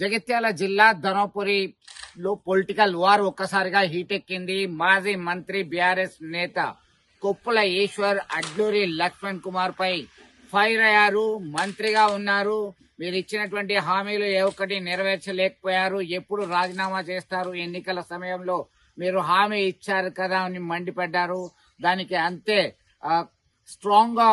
జగిత్యాల జిల్లా ధర్మపురిలో political war ఒక్కసారిగా heat ఎక్కింది. మాజీ మంత్రి బీఆర్ఎస్ నేత కొప్పుల ఈశ్వర్ అడ్లూరి లక్ష్మణ్ కుమార్ పై ఫైర్ అయ్యారు. మంత్రిగా ఉన్నారు, మీరు ఇచ్చినటువంటి హామీలు ఏ ఒక్కటి నెరవేర్చలేకపోయారు, ఎప్పుడు రాజీనామా చేస్తారు, ఎన్నికల సమయంలో మీరు హామీ ఇచ్చారు కదా అని మండిపడ్డారు. దానికి అంతే స్ట్రాంగ్ గా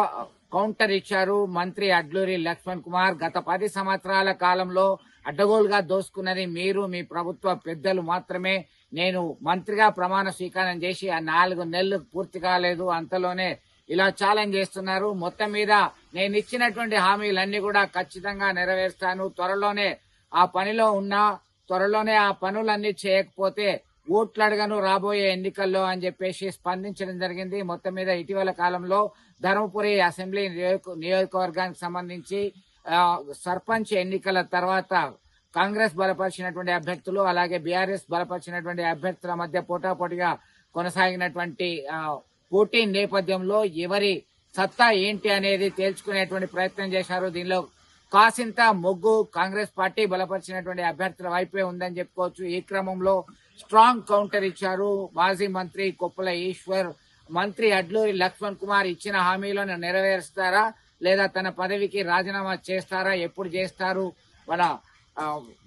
కౌంటర్ ఇచ్చారు మంత్రి అడ్లూరి లక్ష్మణ్ కుమార్. గత 10 సంవత్సరాల కాలంలో అడ్డగోలుగా దోసుకున్నది మీరు, మీ ప్రభుత్వ పెద్దలు మాత్రమే. నేను మంత్రిగా ప్రమాణ స్వీకారం చేసి ఆ 4 నెలలు పూర్తి కాలేదు, అంతలోనే ఇలా ఛాలెంజ్ చేస్తున్నారు. మొత్తం మీద నేను ఇచ్చినటువంటి హామీలన్నీ కూడా ఖచ్చితంగా నెరవేరుస్తాను, త్వరలోనే ఆ పనిలో ఉన్నా, త్వరలోనే ఆ పనులన్నీ చేయకపోతే ఓట్లు అడగను రాబోయే ఎన్నికల్లో అని చెప్పేసి స్పందించడం జరిగింది. మొత్తం మీద ఇటీవల కాలంలో ధర్మపురి అసెంబ్లీ నియోజకవర్గానికి సంబంధించి సర్పంచ్ ఎన్నికల తర్వాత కాంగ్రెస్ బలపరిచినటువంటి అభ్యర్థులు అలాగే బీఆర్ఎస్ బలపరిచినటువంటి అభ్యర్థుల మధ్య పోటాపోటీగా కొనసాగినటువంటి పోటీ నేపథ్యంలో ఎవరి సత్తా ఏంటి అనేది తేల్చుకునేటువంటి ప్రయత్నం చేశారు. దీనిలో కాసింత మొగ్గు కాంగ్రెస్ పార్టీ బలపరిచినటువంటి అభ్యర్థుల వైపే ఉందని చెప్పుకోవచ్చు. ఈ క్రమంలో స్ట్రాంగ్ కౌంటర్ ఇచ్చారు మాజీ మంత్రి కొప్పుల ఈశ్వర్. మంత్రి అడ్లూరి లక్ష్మణ్ కుమార్ ఇచ్చిన హామీలను నెరవేరుస్తారా లేదా తన పదవికి రాజీనామా చేస్తారా, ఎప్పుడు చేస్తారు? మన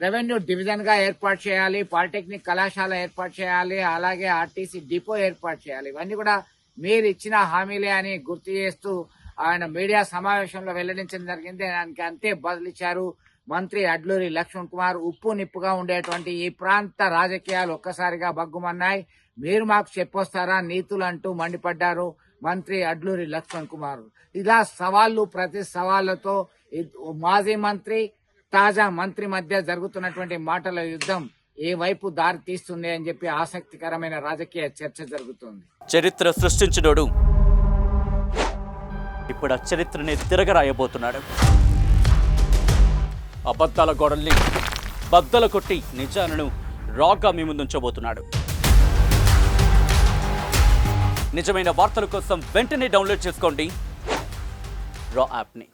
రెవెన్యూ డివిజన్ గా ఏర్పాటు చేయాలి, పాలిటెక్నిక్ కళాశాల ఏర్పాటు చేయాలి, అలాగే ఆర్టీసీ డిపో ఏర్పాటు చేయాలి. ఇవన్నీ కూడా మీరు ఇచ్చిన హామీలే అని గుర్తు చేస్తూ ఆయన మీడియా సమావేశంలో వెల్లడించడం జరిగింది. దానికి అంతే బదిలిచ్చారు మంత్రి అడ్లూరి లక్ష్మణ్ కుమార్. ఉప్పు నిప్పుగా ఉండేటువంటి ఈ ప్రాంత రాజకీయాలు ఒక్కసారిగా బగ్గుమన్నాయి. మీరు మాకు చెప్పొస్తారా నీతులు అంటూ మండిపడ్డారు మంత్రి అడ్లూరి లక్ష్మణ్ కుమార్. ఇలా సవాళ్లు ప్రతి సవాళ్లతో మాజీ మంత్రి తాజా మంత్రి మధ్య జరుగుతున్నటువంటి మాటల యుద్ధం ఏ వైపు దారి తీస్తుంది అని చెప్పి ఆసక్తికరమైన రాజకీయ చర్చ జరుగుతుంది. చరిత్ర సృష్టించినోడు ఇప్పుడు ఆ చరిత్రని తిరగరాయబోతున్నాడు. అబద్ధాల గోడల్ని బద్దలు కొట్టి నిజాలను రాగా మీ ముందుంచబోతున్నాడు. నిజమైన వార్తల కోసం వెంటనే డౌన్లోడ్ చేసుకోండి రా యాప్ని.